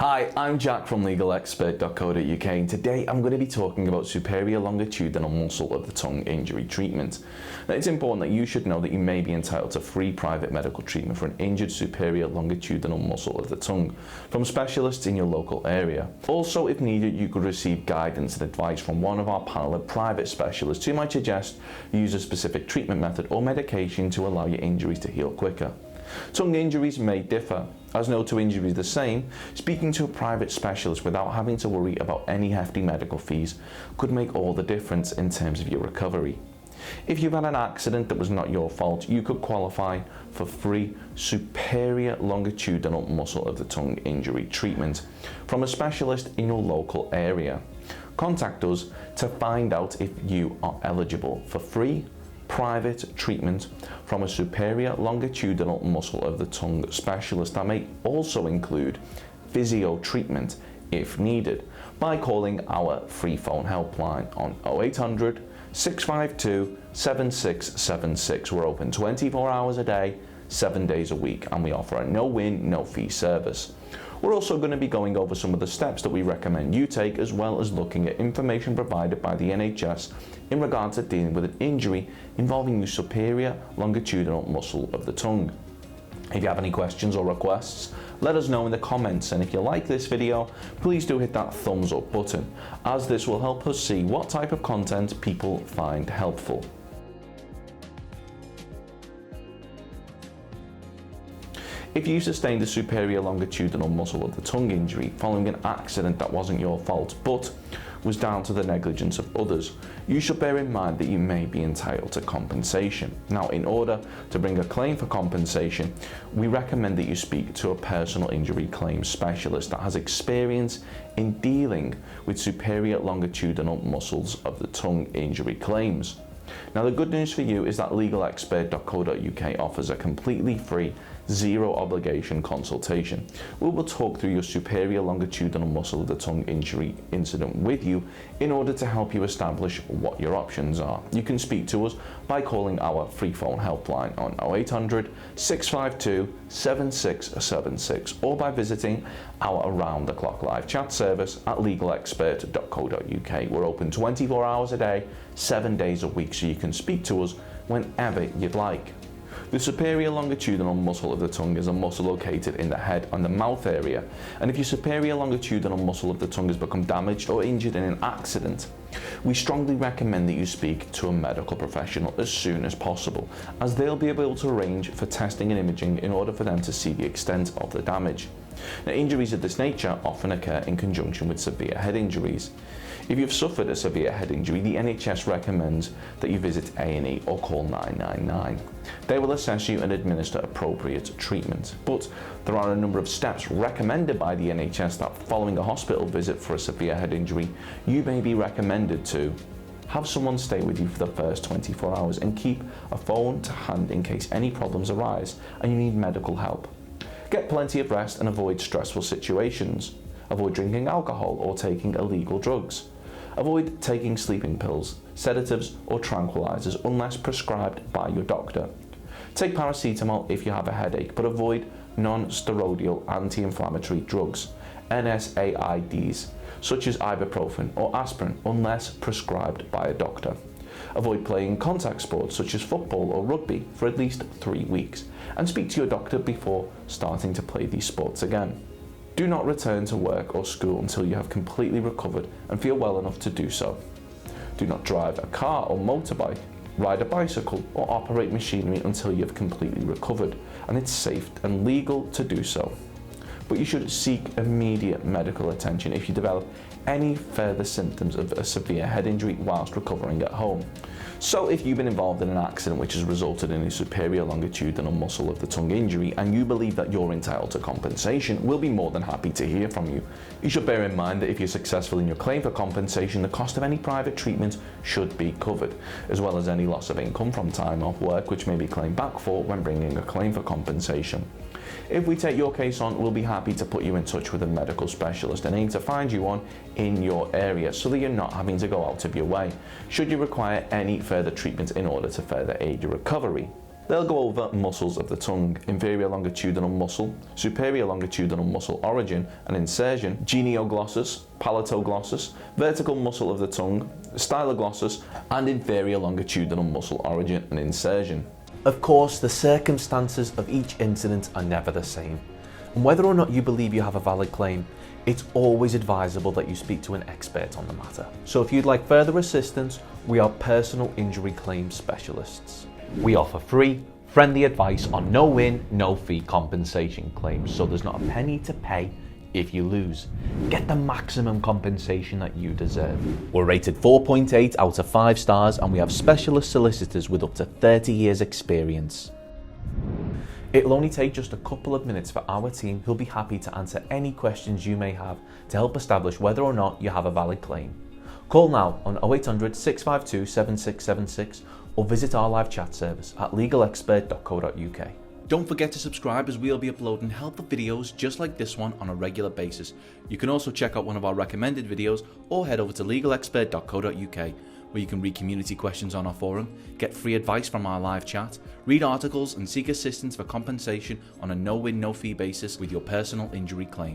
Hi, I'm Jack from legalexpert.co.uk and today I'm going to be talking about superior longitudinal muscle of the tongue injury treatment. Now, it's important that you should know that you may be entitled to free private medical treatment for an injured superior longitudinal muscle of the tongue from specialists in your local area. Also, if needed, you could receive guidance and advice from one of our panel of private specialists who might suggest you use a specific treatment method or medication to allow your injuries to heal quicker. Tongue injuries may differ. As no two injuries are the same, speaking to a private specialist without having to worry about any hefty medical fees could make all the difference in terms of your recovery. If you've had an accident that was not your fault, you could qualify for free superior longitudinal muscle of the tongue injury treatment from a specialist in your local area. Contact us to find out if you are eligible for free private treatment from a superior longitudinal muscle of the tongue specialist that may also include physio treatment if needed by calling our free phone helpline on 0800 652 7676. We're open 24 hours a day, 7 days a week, and we offer a no-win, no-fee service. We're also going to be going over some of the steps that we recommend you take, as well as looking at information provided by the NHS in regards to dealing with an injury involving your superior longitudinal muscle of the tongue. If you have any questions or requests, let us know in the comments, and if you like this video, please do hit that thumbs up button, as this will help us see what type of content people find helpful. If you sustained a superior longitudinal muscle of the tongue injury following an accident that wasn't your fault but was down to the negligence of others, you should bear in mind that you may be entitled to compensation. Now, in order to bring a claim for compensation, we recommend that you speak to a personal injury claims specialist that has experience in dealing with superior longitudinal muscles of the tongue injury claims. Now, the good news for you is that legalexpert.co.uk offers a completely free, zero obligation consultation. We will talk through your superior longitudinal muscle of the tongue injury incident with you in order to help you establish what your options are. You can speak to us by calling our free phone helpline on 0800 652 7676 or by visiting our around-the-clock live chat service at legalexpert.co.uk. We're open 24 hours a day, 7 days a week, so you can speak to us whenever you'd like. The superior longitudinal muscle of the tongue is a muscle located in the head and the mouth area, and if your superior longitudinal muscle of the tongue has become damaged or injured in an accident, we strongly recommend that you speak to a medical professional as soon as possible, as they'll be able to arrange for testing and imaging in order for them to see the extent of the damage. Now, injuries of this nature often occur in conjunction with severe head injuries. If you've suffered a severe head injury, the NHS recommends that you visit A&E or call 999. They will assess you and administer appropriate treatment. But there are a number of steps recommended by the NHS that following a hospital visit for a severe head injury, you may be recommended to have someone stay with you for the first 24 hours and keep a phone to hand in case any problems arise and you need medical help. Get plenty of rest and avoid stressful situations. Avoid drinking alcohol or taking illegal drugs. Avoid taking sleeping pills, sedatives or tranquilizers unless prescribed by your doctor. Take paracetamol if you have a headache, but avoid non-steroidal anti-inflammatory drugs, NSAIDs, such as ibuprofen or aspirin unless prescribed by a doctor. Avoid playing contact sports such as football or rugby for at least 3 weeks, and speak to your doctor before starting to play these sports again. Do not return to work or school until you have completely recovered and feel well enough to do so. Do not drive a car or motorbike, ride a bicycle or operate machinery until you have completely recovered and it's safe and legal to do so. But you should seek immediate medical attention if you develop any further symptoms of a severe head injury whilst recovering at home. So if you've been involved in an accident which has resulted in a superior longitudinal muscle of the tongue injury and you believe that you're entitled to compensation, we'll be more than happy to hear from you. You should bear in mind that if you're successful in your claim for compensation, the cost of any private treatment should be covered, as well as any loss of income from time off work which may be claimed back for when bringing a claim for compensation. If we take your case on, we'll be happy to put you in touch with a medical specialist and aim to find you one in your area so that you're not having to go out of your way, should you require any further treatment in order to further aid your recovery. They'll go over muscles of the tongue: inferior longitudinal muscle, superior longitudinal muscle origin and insertion, genioglossus, palatoglossus, vertical muscle of the tongue, styloglossus, and inferior longitudinal muscle origin and insertion. Of course, the circumstances of each incident are never the same, and whether or not you believe you have a valid claim, it's always advisable that you speak to an expert on the matter. So if you'd like further assistance, we are personal injury claim specialists. We offer free, friendly advice on no-win, no-fee compensation claims, so there's not a penny to pay if you lose. Get the maximum compensation that you deserve. We're rated 4.8 out of 5 stars, and we have specialist solicitors with up to 30 years experience. It'll only take just a couple of minutes for our team, who'll be happy to answer any questions you may have to help establish whether or not you have a valid claim. Call now on 0800 652 7676 or visit our live chat service at legalexpert.co.uk. Don't forget to subscribe, as we'll be uploading helpful videos just like this one on a regular basis. You can also check out one of our recommended videos or head over to legalexpert.co.uk, where you can read community questions on our forum, get free advice from our live chat, read articles and seek assistance for compensation on a no-win, no-fee basis with your personal injury claim.